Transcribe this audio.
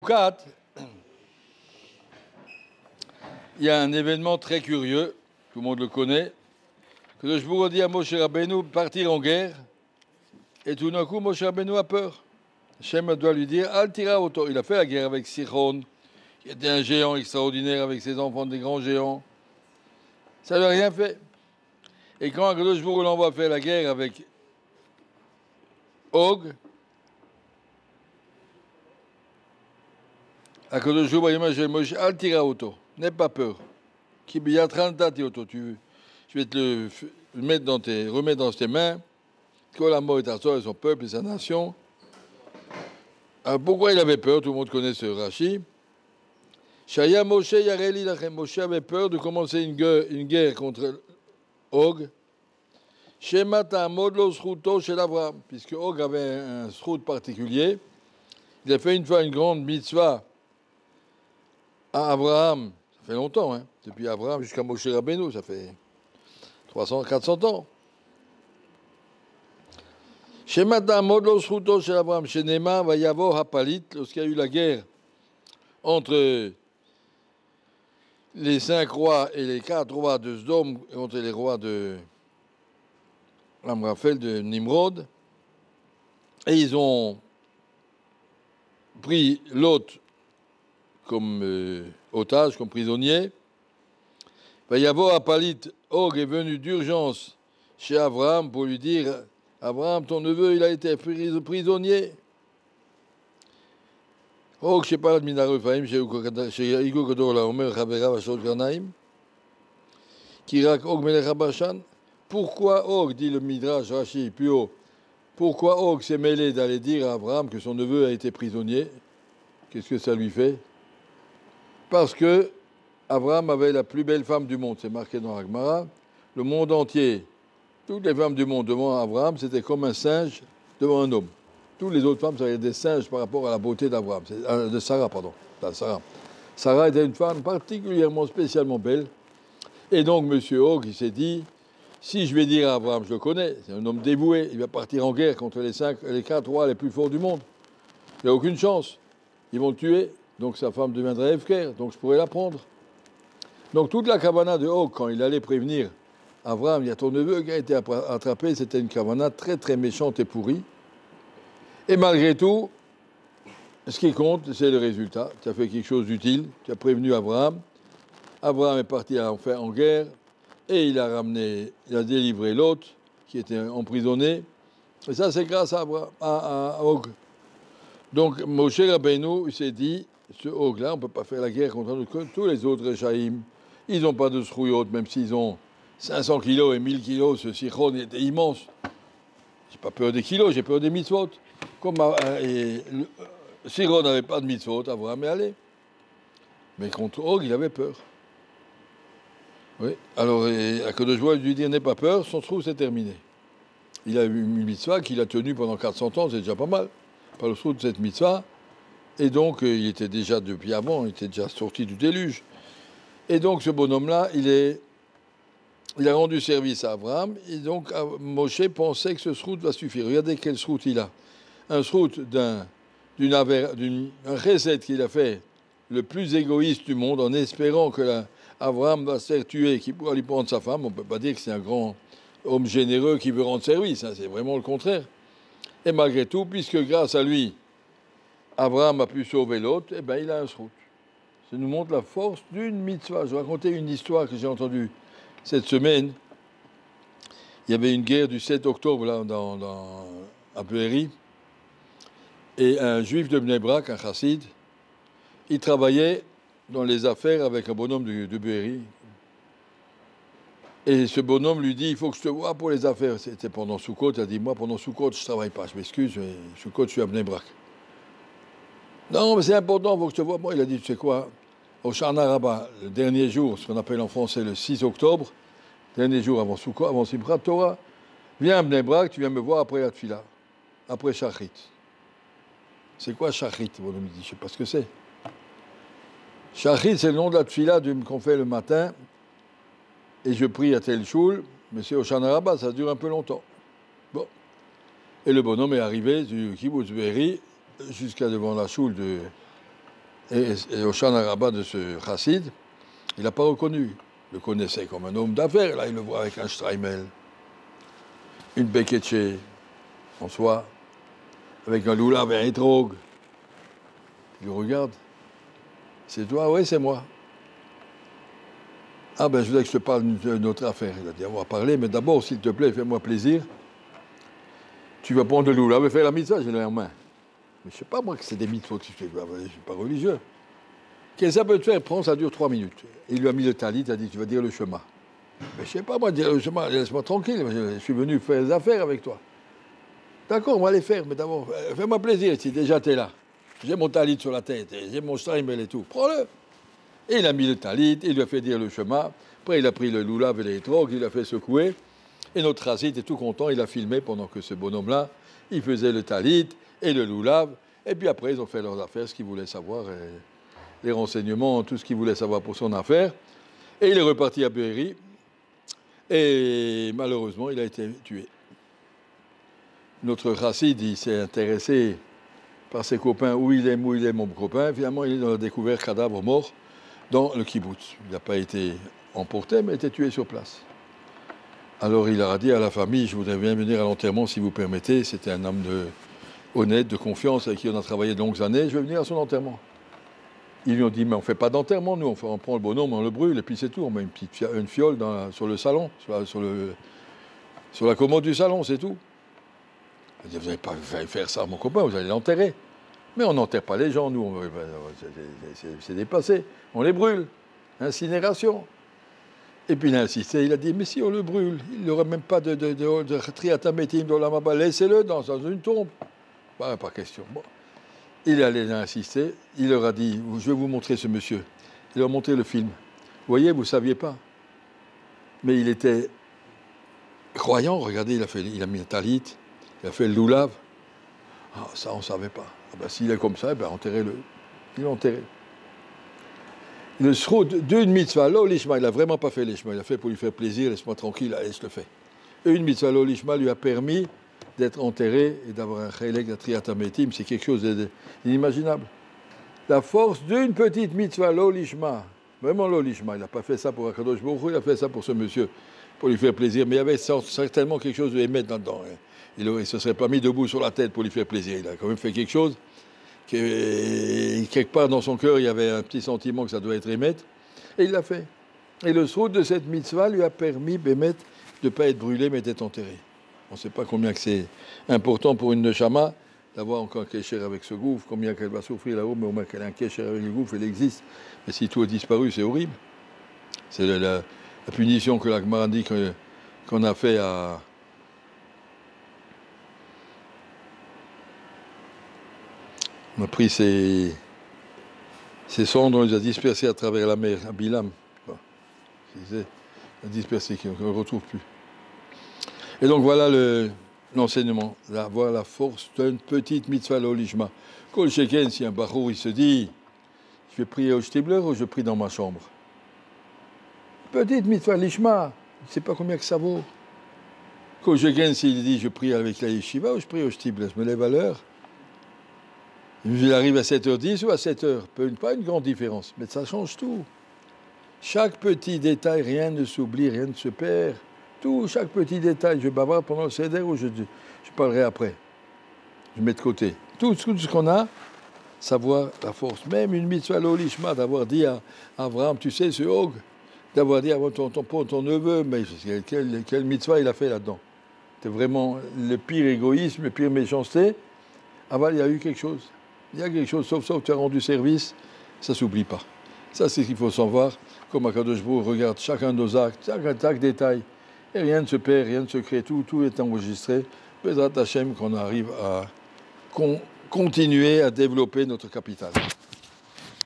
Soukat, il y a un événement très curieux, tout le monde le connaît, que le Shbour dit à Moshe Rabbeinu partir en guerre, et tout d'un coup, Moshe Rabbeinu a peur. Hachem doit lui dire, Al tira auto. Il a fait la guerre avec Sichon, qui était un géant extraordinaire avec ses enfants, des grands géants. Ça ne lui a rien fait. Et quand Akadosh Baruch Hu l'envoie faire la guerre avec Og, Akadosh Baruch Hu dit Moshe, Al tira auto. N'aie pas peur. Ki biyatran ti auto. Je vais te le remettre dans tes mains. Kolamo et Tarso et son peuple et sa nation. Alors pourquoi il avait peur? Tout le monde connaît ce Rashi. Shaya Moshe Yareli Lachem. Moshe avait peur de commencer une guerre contre Og. Shemata Modlo Sruto chez l'Avraham. Puisque Og avait un srout particulier. Il a fait une fois une grande mitzvah à Abraham. Ça fait longtemps, hein. Depuis Abraham jusqu'à Moshe Rabbeinu, ça fait 300, 400 ans. Shemata Modlo Sruto chez l'Avraham. Chez Nema Vayavo Hapalit. Lorsqu'il y a eu la guerre entre les 5 rois et les 4 rois de Sdom, contre les rois de Amraphel, de Nimrod, et ils ont pris Lot comme otage, comme prisonnier. Vayavo Hapalit, Og est venu d'urgence chez Abraham pour lui dire, Abraham, ton neveu, il a été prisonnier. Og shepal min harefaim she'igu gadol haomer chaverav ashot garnaim kirak Og melech habashan. Pourquoi Og, dit le Midrash Rashi plus haut, pourquoi Og s'est mêlé d'aller dire à Abraham que son neveu a été prisonnier? Qu'est-ce que ça lui fait? Parce que Abraham avait la plus belle femme du monde, c'est marqué dans Agmara. Le monde entier, toutes les femmes du monde devant Abraham, c'était comme un singe devant un homme. Toutes les autres femmes, ça avait des singes par rapport à la beauté d'Abraham, de Sarah, pardon. Sarah. Sarah était une femme particulièrement, spécialement belle. Et donc, M. Og, il s'est dit, si je vais dire à Abraham, je le connais, c'est un homme dévoué, il va partir en guerre contre les 4 rois les plus forts du monde. Il n'y a aucune chance. Ils vont le tuer, donc sa femme deviendrait Efker, donc je pourrais la prendre. Donc toute la kavana de Og, quand il allait prévenir Abraham, il y a ton neveu qui a été attrapé, c'était une kavana très très méchante et pourrie. Et malgré tout, ce qui compte, c'est le résultat. Tu as fait quelque chose d'utile, tu as prévenu Abraham. Abraham est parti en guerre et il a délivré l'autre qui était emprisonné. Et ça, c'est grâce à Og. Donc, Moshe Rabbeinu, il s'est dit, ce Og-là, on ne peut pas faire la guerre contre tous les autres Réchaïm. Ils n'ont pas de srouillotte, même s'ils ont 500 kilos et 1000 kilos. Ce Sichon était immense. J'ai pas peur des kilos, j'ai peur des mitzvot. Comme Sichon n'avait pas de mitzvot, Abraham est allé. Mais contre Og, il avait peur. Oui. Alors, Akadosh Baruch Hu lui dit, n'aie pas peur, son trou c'est terminé. Il a eu une mitzvah qu'il a tenue pendant 400 ans, c'est déjà pas mal. Pas le trou de cette mitzvah. Et donc, il était déjà, depuis avant, il était déjà sorti du déluge. Et donc, ce bonhomme-là, il a rendu service à Abraham. Et donc, Moshe pensait que ce srout va suffire. Regardez quel srout il a. Un srout un recette qu'il a fait le plus égoïste du monde, en espérant que Abraham va se faire tuer, qu'il pourra lui prendre sa femme. On ne peut pas dire que c'est un grand homme généreux qui veut rendre service. Hein, c'est vraiment le contraire. Et malgré tout, puisque grâce à lui, Abraham a pu sauver l'autre, eh bien, il a un srout. Ça nous montre la force d'une mitzvah. Je vais raconter une histoire que j'ai entendue cette semaine. Il y avait une guerre du 7 octobre là, à Be'eri. Et un juif de Bnei Brak, un chassid, il travaillait dans les affaires avec un bonhomme de Be'eri. Et ce bonhomme lui dit, il faut que je te voie pour les affaires. C'était pendant Sukkot. Il a dit, moi, pendant Sukkot, je ne travaille pas. Je m'excuse, mais Sukkot, je suis à Bnei Brak. Non, mais c'est important, il faut que je te voie. Moi, il a dit, tu sais quoi, au Shana Rabbah, le dernier jour, ce qu'on appelle en français le 6 octobre, dernier jour avant Sukkot, avant Simchat Torah, viens à Bnei Brak, tu viens me voir après la Tfila, après Shachrit. C'est quoi Shachrit? Bon, il me dit, je ne sais pas ce que c'est. Shachrit, c'est le nom de la Tfila qu'on fait le matin, et je prie à tel choul, mais c'est au Shana Rabbah, ça dure un peu longtemps. Bon. Et le bonhomme est arrivé du Kibbutz Be'eri jusqu'à devant la choule Et au Shana Rabbah de ce chassid, il n'a pas reconnu. Il le connaissait comme un homme d'affaires. Là, il le voit avec un Streimel, une Beketche en soie, avec un loulav et un étrog. Il le regarde. C'est toi? Oui, c'est moi. Ah ben, je voudrais que je te parle d'une autre affaire. Il a dit, on va parler, mais d'abord, s'il te plaît, fais-moi plaisir. Tu vas prendre le loulav et faire la mitzvah, j'ai en main. Mais je ne sais pas, moi, que c'est des mitzvot que je ne suis pas religieux. Qu'est-ce que ça peut te faire? Prends, ça dure 3 minutes. Il lui a mis le talit, il a dit, tu vas dire le chemin. Mais je ne sais pas, moi, dire le chemin, laisse-moi tranquille, je suis venu faire des affaires avec toi. D'accord, on va les faire, mais d'abord, fais-moi plaisir, si déjà tu es là. J'ai mon talit sur la tête, j'ai mon streimel et tout, prends-le. Et il a mis le talit, il lui a fait dire le chemin. Après, il a pris le loulav et les trocs, il l'a fait secouer. Et notre chassid était tout content, il a filmé pendant que ce bonhomme-là, il faisait le talit et le loulav. Et puis après, ils ont fait leurs affaires, ce qu'ils voulaient savoir, les renseignements, tout ce qu'ils voulaient savoir pour son affaire. Et il est reparti à Be'eri. Et malheureusement, il a été tué. Notre chassid, il s'est intéressé par ses copains, où il est mon copain. Finalement, il a découvert cadavre mort dans le kibbutz. Il n'a pas été emporté, mais a été tué sur place. Alors il a dit à la famille, je voudrais bien venir à l'enterrement si vous permettez. C'était un homme honnête, de confiance, avec qui on a travaillé de longues années. Je vais venir à son enterrement. Ils lui ont dit, mais on ne fait pas d'enterrement, nous, on prend le bonhomme, on le brûle, et puis c'est tout. On met une fiole sur le salon, sur la commode du salon, c'est tout. Il dit, vous n'allez pas faire ça, mon copain, vous allez l'enterrer. Mais on n'enterre pas les gens, nous, c'est dépassé. On les brûle. Incinération. Et puis il a insisté, il a dit, mais si on le brûle, il n'aura même pas de triatamétim dans la maba, laissez-le dans une tombe. Bah, pas question. Bon. Il allait insister, il leur a dit, je vais vous montrer ce monsieur. Il leur a montré le film. Vous voyez, vous ne saviez pas. Mais il était croyant, regardez, il a mis un talit, il a fait le loulav. Ah, ça, on ne savait pas. Ah, ben, s'il est comme ça, ben, enterrez-le. Il l'a enterré. Le sroud d'une mitzvah, l'olishma, il n'a vraiment pas fait l'ishma, il a fait pour lui faire plaisir, laisse-moi tranquille, allez, je le fais. Une mitzvah, l'olishma, lui a permis d'être enterré et d'avoir un chélek d'Atriatamétim, c'est quelque chose d'inimaginable. La force d'une petite mitzvah, l'olishma, vraiment l'olishma, il n'a pas fait ça pour Akadosh Baruch Hu, il a fait ça pour ce monsieur, pour lui faire plaisir, mais il y avait certainement quelque chose de émettre là-dedans. Il ne se serait pas mis debout sur la tête pour lui faire plaisir, il a quand même fait quelque chose. Quelque part dans son cœur, il y avait un petit sentiment que ça doit être émettre, et il l'a fait. Et le sroud de cette mitzvah lui a permis, Bémet, de ne pas être brûlé, mais d'être enterré. On ne sait pas combien que c'est important pour une neshama d'avoir encore un kécher avec ce gouffre, combien qu'elle va souffrir là-haut, mais au moins qu'elle a un kécher avec le gouffre, elle existe. Mais si tout a disparu, c'est horrible. C'est la punition que la Gemara dit qu'on a fait à... On a pris ces cendres, on les a dispersées à travers la mer, à Bilam. On a dispersé, qu'on ne retrouve plus. Et donc voilà l'enseignement, avoir la force d'une petite mitzvah l'olishma. Kol sheken, si un bachour il se dit, je vais prier au Shtibler ou je prie dans ma chambre. Petite mitzvah l'ishma, il ne sait pas combien que ça vaut. Kol sheken, s'il dit, je prie avec la yeshiva ou je prie au Shtibler, je me lève à l'heure. Il arrive à 7h10 ou à 7h, pas une grande différence, mais ça change tout. Chaque petit détail, rien ne s'oublie, rien ne se perd. Tout, chaque petit détail, je bavarde pendant le seder ou je parlerai après. Je mets de côté. Tout ce qu'on a, savoir la force. Même une mitzvah l'olishma, d'avoir dit à Abraham, tu sais, ce hog, d'avoir dit à ton neveu, mais quelle mitzvah il a fait là-dedans. C'est vraiment le pire égoïsme, le pire méchanceté. Ah ben, il y a eu quelque chose. Il y a quelque chose, sauf tu as rendu service, ça ne s'oublie pas. Ça, c'est ce qu'il faut savoir. Comme Akadosh Baruch Hu regarde chacun de nos actes, chaque détail. Et rien ne se perd, rien ne se crée, tout est enregistré. Bezrat Hashem qu'on arrive à continuer à développer notre capital.